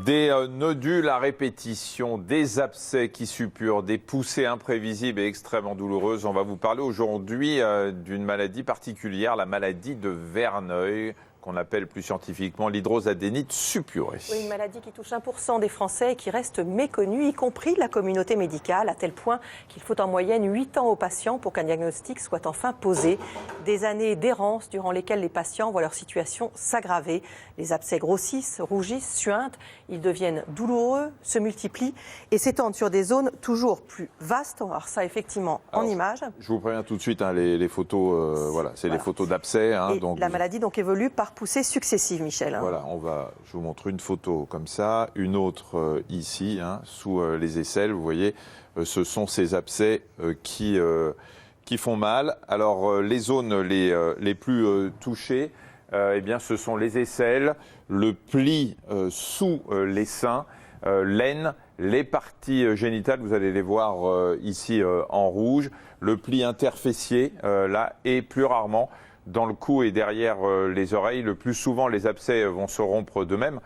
Des nodules à répétition, des abcès qui suppurent, des poussées imprévisibles et extrêmement douloureuses. On va vous parler aujourd'hui d'une maladie particulière, la maladie de Verneuil, qu'on appelle plus scientifiquement l'hydrosadénite suppurée. Oui, une maladie qui touche 1% des Français et qui reste méconnue, y compris de la communauté médicale, à tel point qu'il faut en moyenne 8 ans aux patients pour qu'un diagnostic soit enfin posé. Des années d'errance durant lesquelles les patients voient leur situation s'aggraver. Les abcès grossissent, rougissent, suintent, ils deviennent douloureux, se multiplient et s'étendent sur des zones toujours plus vastes. On va voir ça effectivement en images. Je vous préviens tout de suite, les photos, voilà, c'est les photos d'abcès. Donc la maladie donc évolue par poussées successives, Michel. Voilà, je vous montre une photo comme ça, une autre ici, sous les aisselles. Vous voyez, ce sont ces abcès qui font mal. Alors, les zones les plus touchées, eh bien, ce sont les aisselles, le pli sous les seins, l'aine, les parties génitales, vous allez les voir ici en rouge, le pli interfessier, là, et plus rarement dans le cou et derrière les oreilles. Le plus souvent, les abcès vont se rompre d'eux-mêmes,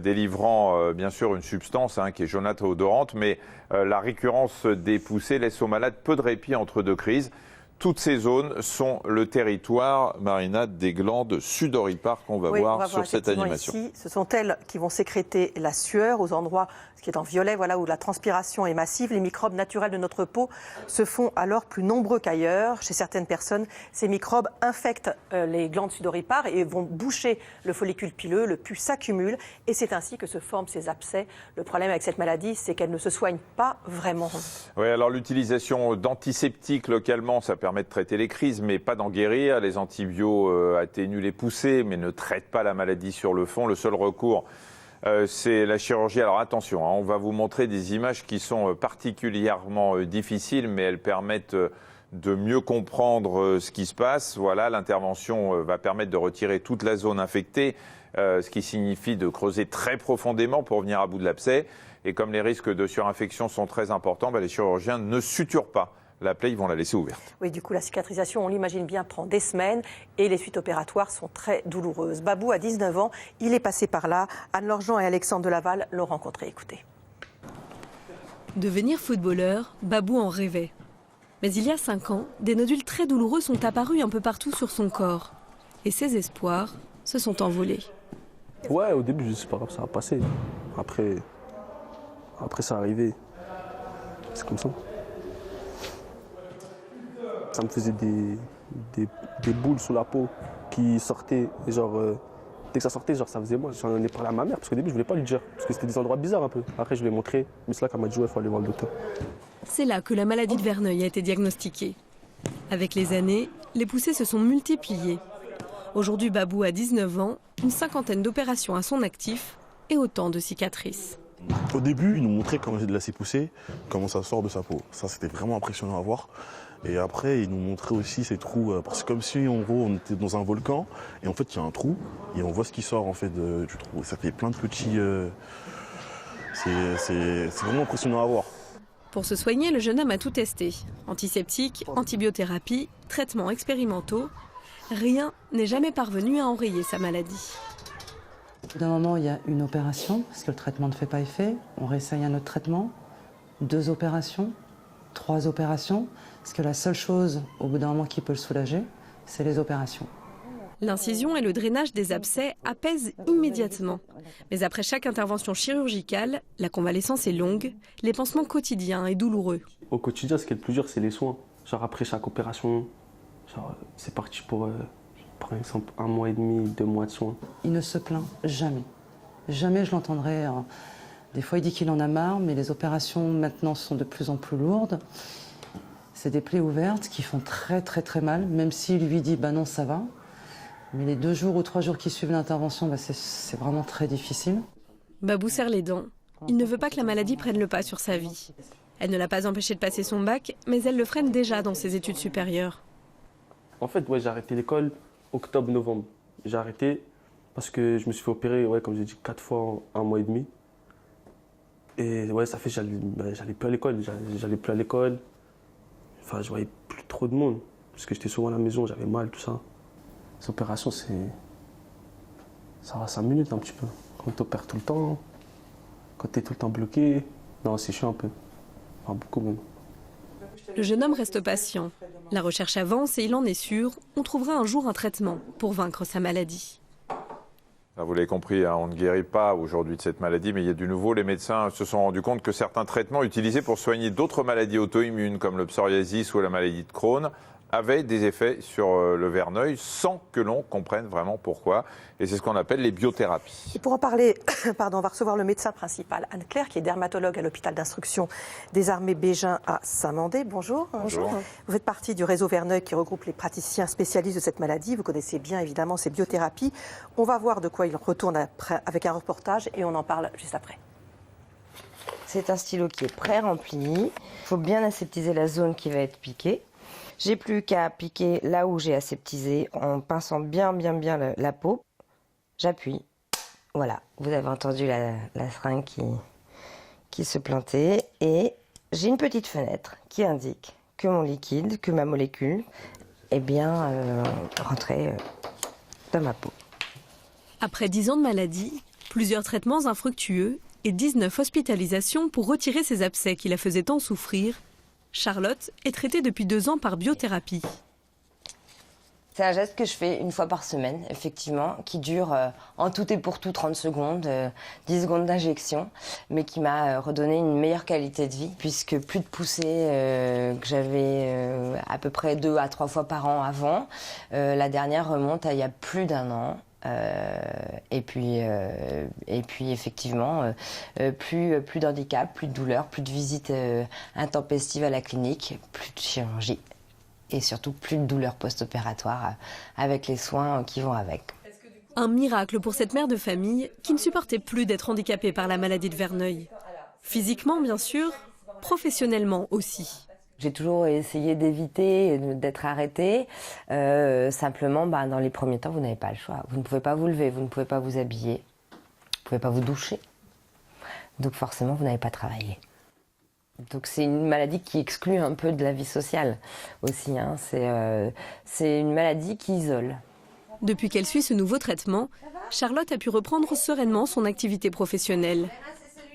délivrant bien sûr une substance qui est jaunâtre et odorante, mais la récurrence des poussées laisse aux malades peu de répit entre deux crises. Toutes ces zones sont le territoire, Marina, des glandes sudoripares qu'on va voir sur cette animation. Ici, ce sont elles qui vont sécréter la sueur aux endroits, ce qui est en violet, voilà, où la transpiration est massive. Les microbes naturels de notre peau se font alors plus nombreux qu'ailleurs. Chez certaines personnes, ces microbes infectent les glandes sudoripares et vont boucher le follicule pileux, le pus s'accumule et c'est ainsi que se forment ces abcès. Le problème avec cette maladie, c'est qu'elle ne se soigne pas vraiment. Oui, alors l'utilisation d'antiseptiques localement, ça permet de traiter les crises, mais pas d'en guérir. Les antibiotiques atténuent les poussées, mais ne traitent pas la maladie sur le fond. Le seul recours, c'est la chirurgie. Alors attention, on va vous montrer des images qui sont particulièrement difficiles, mais elles permettent de mieux comprendre ce qui se passe. Voilà, l'intervention va permettre de retirer toute la zone infectée, ce qui signifie de creuser très profondément pour venir à bout de l'abcès. Et comme les risques de surinfection sont très importants, les chirurgiens ne suturent pas la plaie, ils vont la laisser ouverte. Oui, du coup, la cicatrisation, on l'imagine bien, prend des semaines et les suites opératoires sont très douloureuses. Babou a 19 ans, il est passé par là. Anne-Laure Jean et Alexandre de Laval l'ont rencontré. Écoutez. Devenir footballeur, Babou en rêvait. Mais il y a 5 ans, des nodules très douloureux sont apparus un peu partout sur son corps. Et ses espoirs se sont envolés. Ouais, au début, je sais pas, ça va passer. Après ça arrivé. C'est comme ça. Ça me faisait des boules sous la peau qui sortaient. Et dès que ça sortait, ça faisait mal. J'en ai parlé à ma mère, parce qu'au début, je voulais pas lui dire. Parce que c'était des endroits bizarres un peu. Après, je lui ai montré. Mais c'est là qu'elle m'a dit, ouais, il faut aller voir le docteur. C'est là que la maladie de Verneuil a été diagnostiquée. Avec les années, les poussées se sont multipliées. Aujourd'hui, Babou a 19 ans, une cinquantaine d'opérations à son actif et autant de cicatrices. Au début, ils nous montraient comment j'ai de l'acide poussé, comment ça sort de sa peau. Ça, c'était vraiment impressionnant à voir. Et après, ils nous montraient aussi ces trous, parce que comme si, en gros, on était dans un volcan, et en fait, il y a un trou, et on voit ce qui sort en fait du trou. Ça fait plein de petits... C'est vraiment impressionnant à voir. Pour se soigner, le jeune homme a tout testé. Antiseptiques, antibiothérapie, traitements expérimentaux. Rien n'est jamais parvenu à enrayer sa maladie. Au bout d'un moment, il y a une opération, parce que le traitement ne fait pas effet. On réessaye un autre traitement, 2 opérations, 3 opérations, parce que la seule chose, au bout d'un moment, qui peut le soulager, c'est les opérations. L'incision et le drainage des abcès apaisent immédiatement. Mais après chaque intervention chirurgicale, la convalescence est longue, les pansements quotidiens et douloureux. Au quotidien, ce qui est le plus dur, c'est les soins. Après chaque opération, c'est parti pour, par exemple, 1 mois et demi, 2 mois de soins. Il ne se plaint jamais. Jamais je l'entendrai. Des fois, il dit qu'il en a marre, mais les opérations maintenant sont de plus en plus lourdes. C'est des plaies ouvertes qui font très très très mal, même s'il lui dit non, ça va. Mais les 2 jours ou 3 jours qui suivent l'intervention, c'est vraiment très difficile. Babou serre les dents. Il ne veut pas que la maladie prenne le pas sur sa vie. Elle ne l'a pas empêché de passer son bac, mais elle le freine déjà dans ses études supérieures. En fait, j'ai arrêté l'école octobre-novembre. J'ai arrêté parce que je me suis fait opérer, comme j'ai dit, 4 fois en 1 mois et demi. Et ça fait que j'allais plus à l'école. J'allais plus à l'école. Enfin, je voyais plus trop de monde. Parce que j'étais souvent à la maison, j'avais mal, tout ça. Ces opérations, ça va 5 minutes un petit peu. Quand on opère tout le temps, Quand tu es tout le temps bloqué, non, c'est chiant un peu. Enfin, beaucoup même. Le jeune homme reste patient. La recherche avance et il en est sûr, on trouvera un jour un traitement pour vaincre sa maladie. Vous l'avez compris, on ne guérit pas aujourd'hui de cette maladie, mais il y a du nouveau. Les médecins se sont rendus compte que certains traitements utilisés pour soigner d'autres maladies auto-immunes, comme le psoriasis ou la maladie de Crohn, avaient des effets sur le verneuil sans que l'on comprenne vraiment pourquoi. Et c'est ce qu'on appelle les biothérapies. Et pour en parler, on va recevoir le médecin principal, Anne-Claire, qui est dermatologue à l'hôpital d'instruction des armées Bégin à Saint-Mandé. Bonjour. Bonjour. Vous faites partie du réseau Verneuil qui regroupe les praticiens spécialistes de cette maladie. Vous connaissez bien évidemment ces biothérapies. On va voir de quoi il retourne après, avec un reportage et on en parle juste après. C'est un stylo qui est pré-rempli. Il faut bien aseptiser la zone qui va être piquée. J'ai plus qu'à piquer là où j'ai aseptisé en pinçant bien la peau. J'appuie. Voilà, vous avez entendu la seringue qui se plantait. Et j'ai une petite fenêtre qui indique que mon liquide, que ma molécule est bien rentrée dans ma peau. Après 10 ans de maladie, plusieurs traitements infructueux et 19 hospitalisations pour retirer ces abcès qui la faisaient tant souffrir, Charlotte est traitée depuis 2 ans par biothérapie. C'est un geste que je fais une fois par semaine, effectivement, qui dure en tout et pour tout 30 secondes, 10 secondes d'injection, mais qui m'a redonné une meilleure qualité de vie, puisque plus de poussées que j'avais à peu près 2 à 3 fois par an avant. La dernière remonte à il y a plus d'1 an. Et puis effectivement, plus d'handicap, plus de douleur, plus de visites intempestives à la clinique, plus de chirurgie et surtout plus de douleur post-opératoire avec les soins qui vont avec. Un miracle pour cette mère de famille qui ne supportait plus d'être handicapée par la maladie de Verneuil. Physiquement bien sûr, professionnellement aussi. J'ai toujours essayé d'éviter d'être arrêtée. Simplement, dans les premiers temps, vous n'avez pas le choix. Vous ne pouvez pas vous lever, vous ne pouvez pas vous habiller, vous ne pouvez pas vous doucher. Donc forcément, vous n'avez pas travaillé. Donc c'est une maladie qui exclut un peu de la vie sociale aussi. C'est une maladie qui isole. Depuis qu'elle suit ce nouveau traitement, Charlotte a pu reprendre sereinement son activité professionnelle.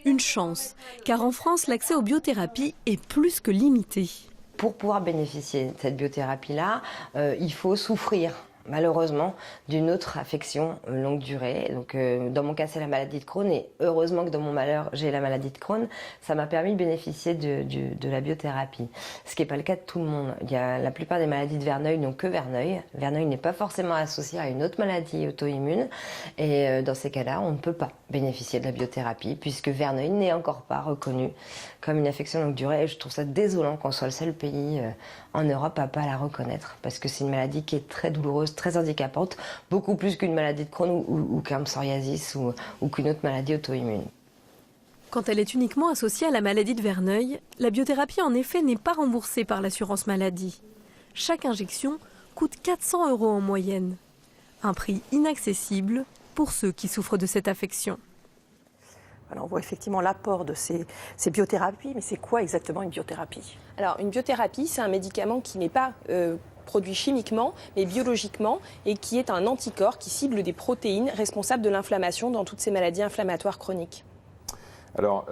Une chance, car en France, l'accès aux biothérapies est plus que limité. Pour pouvoir bénéficier de cette biothérapie-là, il faut souffrir, malheureusement, d'une autre affection longue durée. Donc, dans mon cas, c'est la maladie de Crohn. Et heureusement que dans mon malheur, j'ai la maladie de Crohn. Ça m'a permis de bénéficier de la biothérapie. Ce qui n'est pas le cas de tout le monde. La plupart des maladies de Verneuil n'ont que Verneuil. Verneuil n'est pas forcément associé à une autre maladie auto-immune. Et dans ces cas-là, on ne peut pas bénéficier de la biothérapie puisque Verneuil n'est encore pas reconnu comme une affection longue durée. Et je trouve ça désolant qu'on soit le seul pays en Europe à ne pas la reconnaître parce que c'est une maladie qui est très douloureuse, très handicapante, beaucoup plus qu'une maladie de Crohn ou qu'un psoriasis ou qu'une autre maladie auto-immune. Quand elle est uniquement associée à la maladie de Verneuil, la biothérapie en effet n'est pas remboursée par l'assurance maladie. Chaque injection coûte 400 € en moyenne. Un prix inaccessible pour ceux qui souffrent de cette affection. Alors on voit effectivement l'apport de ces biothérapies, mais c'est quoi exactement une biothérapie ? Alors une biothérapie, c'est un médicament qui n'est pas produit chimiquement, mais biologiquement, et qui est un anticorps qui cible des protéines responsables de l'inflammation dans toutes ces maladies inflammatoires chroniques. Alors,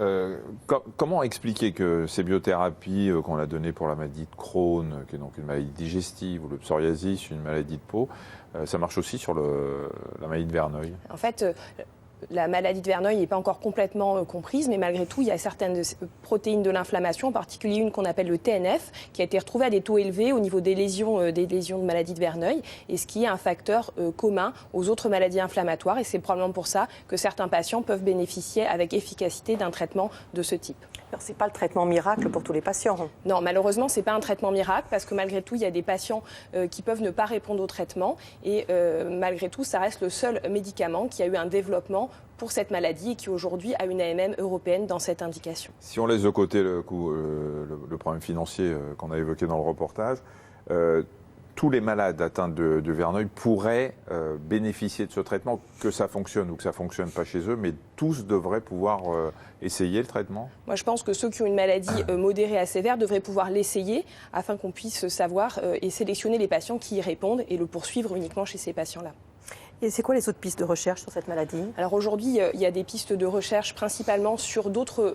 comment expliquer que ces biothérapies qu'on a données pour la maladie de Crohn, qui est donc une maladie digestive, ou le psoriasis, une maladie de peau, ça marche aussi sur la maladie de Verneuil ? En fait, la maladie de Verneuil n'est pas encore complètement comprise, mais malgré tout, il y a certaines protéines de l'inflammation, en particulier une qu'on appelle le TNF, qui a été retrouvée à des taux élevés au niveau des lésions de maladie de Verneuil, et ce qui est un facteur commun aux autres maladies inflammatoires. Et c'est probablement pour ça que certains patients peuvent bénéficier avec efficacité d'un traitement de ce type. Alors, ce n'est pas le traitement miracle pour tous les patients. Non, malheureusement, ce n'est pas un traitement miracle parce que malgré tout, il y a des patients qui peuvent ne pas répondre au traitement et malgré tout, ça reste le seul médicament qui a eu un développement pour cette maladie et qui aujourd'hui a une AMM européenne dans cette indication. Si on laisse de côté le problème financier qu'on a évoqué dans le reportage, tous les malades atteints de Verneuil pourraient bénéficier de ce traitement, que ça fonctionne ou que ça ne fonctionne pas chez eux, mais tous devraient pouvoir essayer le traitement ? Moi, je pense que ceux qui ont une maladie modérée à sévère devraient pouvoir l'essayer afin qu'on puisse savoir et sélectionner les patients qui y répondent et le poursuivre uniquement chez ces patients-là. Et c'est quoi les autres pistes de recherche sur cette maladie? Alors aujourd'hui, il y a des pistes de recherche principalement sur d'autres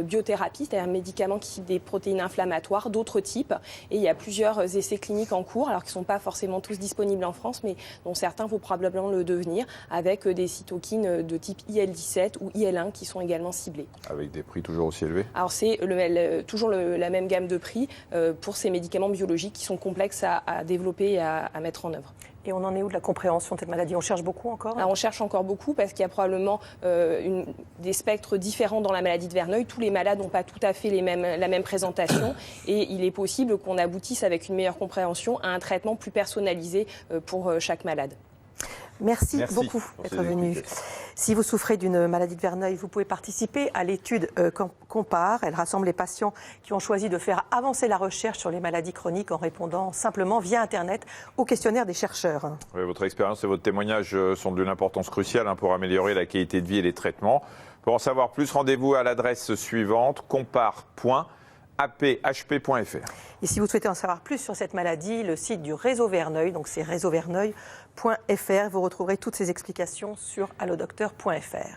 biothérapies, c'est-à-dire médicaments qui ciblent des protéines inflammatoires, d'autres types. Et il y a plusieurs essais cliniques en cours, alors qui ne sont pas forcément tous disponibles en France, mais dont certains vont probablement le devenir, avec des cytokines de type IL-17 ou IL-1 qui sont également ciblés. Avec des prix toujours aussi élevés? Alors c'est toujours la même gamme de prix pour ces médicaments biologiques qui sont complexes à développer et à mettre en œuvre. Et on en est où de la compréhension de cette maladie? On cherche beaucoup encore? Alors on cherche encore beaucoup parce qu'il y a probablement des spectres différents dans la maladie de Verneuil. Tous les malades n'ont pas tout à fait la même présentation et il est possible qu'on aboutisse avec une meilleure compréhension à un traitement plus personnalisé pour chaque malade. Merci beaucoup d'être venu. Si vous souffrez d'une maladie de Verneuil, vous pouvez participer à l'étude Compare. Elle rassemble les patients qui ont choisi de faire avancer la recherche sur les maladies chroniques en répondant simplement via Internet au questionnaire des chercheurs. Oui, votre expérience et votre témoignage sont d'une importance cruciale pour améliorer la qualité de vie et les traitements. Pour en savoir plus, rendez-vous à l'adresse suivante, compare.aphp.fr. Et si vous souhaitez en savoir plus sur cette maladie, le site du Réseau Verneuil, donc c'est réseauverneuil.fr. Vous retrouverez toutes ces explications sur allodocteur.fr.